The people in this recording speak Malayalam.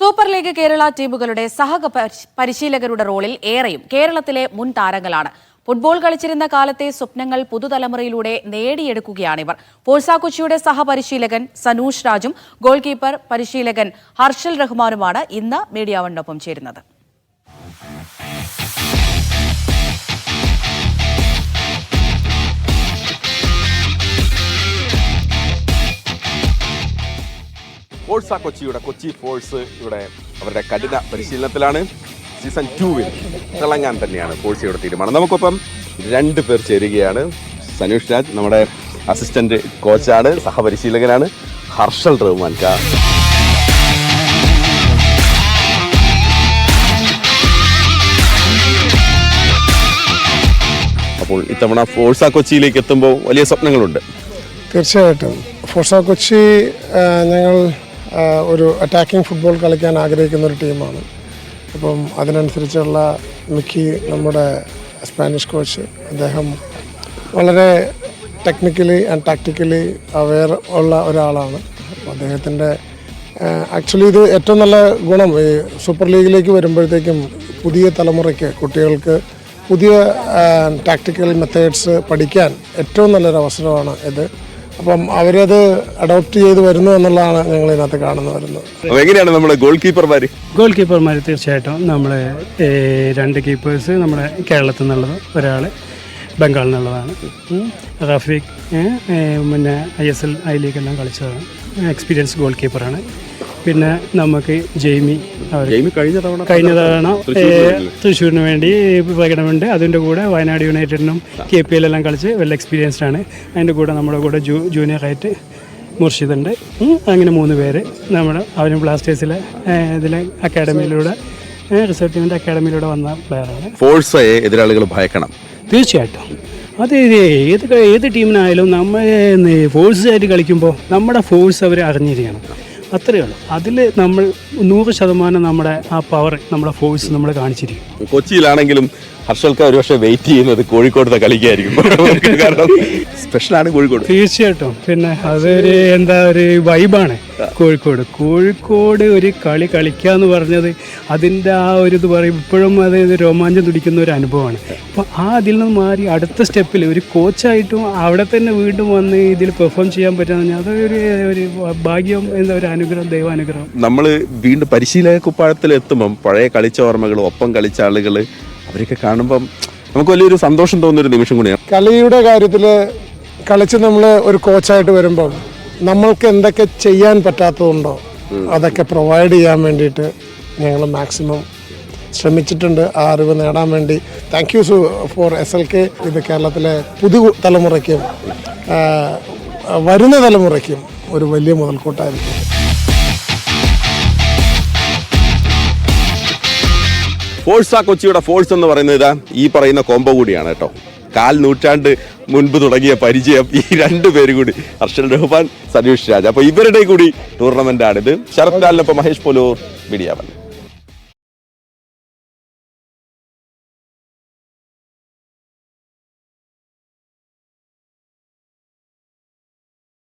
സൂപ്പർ ലീഗ് കേരള ടീമുകളുടെ പരിശീലകരുടെ റോളിൽ ഏറെയും കേരളത്തിലെ മുൻ താരങ്ങളാണ്. ഫുട്ബോൾ കളിച്ചിരുന്ന കാലത്തെ സ്വപ്നങ്ങൾ പുതുതലമുറയിലൂടെ നേടിയെടുക്കുകയാണിവർ. ഫോഴ്സ കൊച്ചിയുടെ സഹപരിശീലകൻ സനൂഷ് രാജും ഗോൾ കീപ്പർ പരിശീലകൻ ഹർഷൽ റഹ്മാനുമാണ് ഇന്ന് മീഡിയ വണിനൊപ്പം ചേരുന്നത്. ഫോഴ്സ കൊച്ചിയുടെ കൊച്ചി ഫോഴ്സ് ഇവിടെ അവരുടെ കഠിന പരിശീലനത്തിലാണ്. സീസൺ 2-ൽ തിളങ്ങാൻ തന്നെയാണ് ഫോഴ്സയുടെ തീരുമാനം. നമുക്കൊപ്പം 2 പേർ ചേരുകയാണ്. സനൂഷ് രാജ് നമ്മുടെ അസിസ്റ്റന്റ് കോച്ചാണ്, സഹപരിശീലകനാണ്. ഹർഷൽ റഹ്മാൻ അപ്പോൾ ഇത്തവണ ഫോഴ്സ കൊച്ചിയിലേക്ക് എത്തുമ്പോൾ വലിയ സ്വപ്നങ്ങളുണ്ട്. തീർച്ചയായിട്ടും ഫോഴ്സ കൊച്ചി ഞങ്ങൾ ഒരു അറ്റാക്കിംഗ് ഫുട്ബോൾ കളിക്കാൻ ആഗ്രഹിക്കുന്ന ഒരു ടീമാണ്. അപ്പം അതിനനുസരിച്ചുള്ള നമ്മുടെ സ്പാനിഷ് കോച്ച് അദ്ദേഹം വളരെ ടെക്നിക്കലി ആൻഡ് ടാക്ടിക്കലി അവെയർ ഉള്ള ഒരാളാണ്. അപ്പോൾ അദ്ദേഹത്തിൻ്റെ ആക്ച്വലി ഇത് ഏറ്റവും നല്ല ഗുണം ഈ സൂപ്പർ ലീഗിലേക്ക് വരുമ്പോഴത്തേക്കും പുതിയ തലമുറയ്ക്ക് കുട്ടികൾക്ക് പുതിയ ടാക്ടിക്കൽ മെത്തേഡ്സ് പഠിക്കാൻ ഏറ്റവും നല്ലൊരു അവസരമാണ് ഇത്. അപ്പം അവരത് അഡോപ്റ്റ് ചെയ്ത് വരുന്നു എന്നുള്ളതാണ് ഞങ്ങൾ ഇതിനകത്ത് വരുന്നത്. എങ്ങനെയാണ് നമ്മുടെ ഗോൾ കീപ്പർമാർ? തീർച്ചയായിട്ടും നമ്മൾ 2 കീപ്പേഴ്സ് നമ്മുടെ കേരളത്തിൽ നിന്നുള്ളത്, ഒരാൾ ബംഗാളിൽ നിന്നുള്ളതാണ്. റഫീഖ് പിന്നെ ISL ഐ ലീഗെല്ലാം കളിച്ചതാണ്, എക്സ്പീരിയൻസ് ഗോൾ കീപ്പറാണ്. പിന്നെ നമുക്ക് ജെയ്മി കഴിഞ്ഞ തവണ തൃശ്ശൂരിന് വേണ്ടി പ്രകടനമുണ്ട്. അതിൻ്റെ കൂടെ വയനാട് യുണൈറ്റഡിനും KPL എല്ലാം കളിച്ച് വെൽ എക്സ്പീരിയൻസ്ഡ് ആണ്. അതിൻ്റെ കൂടെ നമ്മുടെ കൂടെ ജൂനിയറായിട്ട് മുർഷിദുണ്ട്. അങ്ങനെ 3 പേര് നമ്മുടെ അവരും ബ്ലാസ്റ്റേഴ്സിലെ ഇതിലെ അക്കാഡമിയിലൂടെ റിസർവ് ടീമിൻ്റെ അക്കാഡമിയിലൂടെ വന്ന പ്ലെയറാണ്. ഫോഴ്സയെ എതിരാളികൾ ഭയക്കണം. തീർച്ചയായിട്ടും അത് ഏത് ടീമിനായാലും നമ്മൾ ഫോഴ്സായിട്ട് കളിക്കുമ്പോൾ നമ്മുടെ ഫോഴ്സ് അവർ അറിഞ്ഞിരിക്കണം, അത്രയേ ഉള്ളൂ. അതിൽ നമ്മൾ 100% നമ്മുടെ ആ പവർ, നമ്മുടെ ഫോഴ്സ് നമ്മൾ കാണിച്ചിരിക്കും. കൊച്ചിയിലാണെങ്കിലും ഹർഷൽക്ക് ഒരുപക്ഷെ വെയിറ്റ് ചെയ്യുന്നത് കോഴിക്കോടത്തെ കളിക്കായിരിക്കും. കാരണം സ്പെഷ്യലാണ് കോഴിക്കോട്. തീർച്ചയായിട്ടും. പിന്നെ അതൊരു ഒരു വൈബാണ് കോഴിക്കോട് ഒരു കളിക്കുക എന്ന് പറഞ്ഞത് അതിൻ്റെ ആ ഒരു ഇത് പറയും ഇപ്പോഴും അത് രോമാഞ്ചം തുടിക്കുന്ന ഒരു അനുഭവമാണ്. അപ്പോൾ അതിൽ നിന്ന് മാറി അടുത്ത സ്റ്റെപ്പിൽ ഒരു കോച്ചായിട്ടും അവിടെ തന്നെ വീണ്ടും വന്ന് ഇതിൽ പെർഫോം ചെയ്യാൻ പറ്റുക പറഞ്ഞാൽ അതൊരു ഭാഗ്യം, ഒരു അനുഗ്രഹം, ദൈവാനുഗ്രഹം. നമ്മൾ വീണ്ടും പരിശീലക കുപ്പാഴത്തിൽ എത്തുമ്പം പഴയ കളിച്ച ഓർമ്മകൾ, ഒപ്പം കളിച്ച ആളുകൾ അവരൊക്കെ കാണുമ്പം നമുക്ക് വലിയൊരു സന്തോഷം തോന്നുന്നൊരു നിമിഷം കൂടിയാണ്. കളിയുടെ കാര്യത്തിൽ കളിച്ച് നമ്മൾ ഒരു കോച്ചായിട്ട് വരുമ്പം നമ്മൾക്ക് എന്തൊക്കെ ചെയ്യാൻ പറ്റാത്തതുണ്ടോ അതൊക്കെ പ്രൊവൈഡ് ചെയ്യാൻ വേണ്ടിയിട്ട് ഞങ്ങൾ മാക്സിമം ശ്രമിച്ചിട്ടുണ്ട്, ആ അറിവ് നേടാൻ വേണ്ടി. Thank you for SLK. ഇത് കേരളത്തിലെ പുതു തലമുറയ്ക്കും വരുന്ന തലമുറയ്ക്കും ഒരു വലിയ മുതൽക്കൂട്ടായിരിക്കും. ഫോഴ്സ കൊച്ചിയുടെ ഫോഴ്സ് എന്ന് പറയുന്നത് ഈ പറയുന്ന കോംബോ കൂടിയാണ് കേട്ടോ. 4 നൂറ്റാണ്ട് മുൻപ് തുടങ്ങിയ പരിചയം ഈ 2 പേര് കൂടി, ഹർഷൽ റഹ്മാൻ, സനൂഷ് രാജ്. അപ്പോൾ ഇവരുടെ കൂടി ടൂർണമെന്റാണിത്. ശരത് ലാലിനൊപ്പം മഹേഷ് പോലൂർ, മീഡിയ വൺ.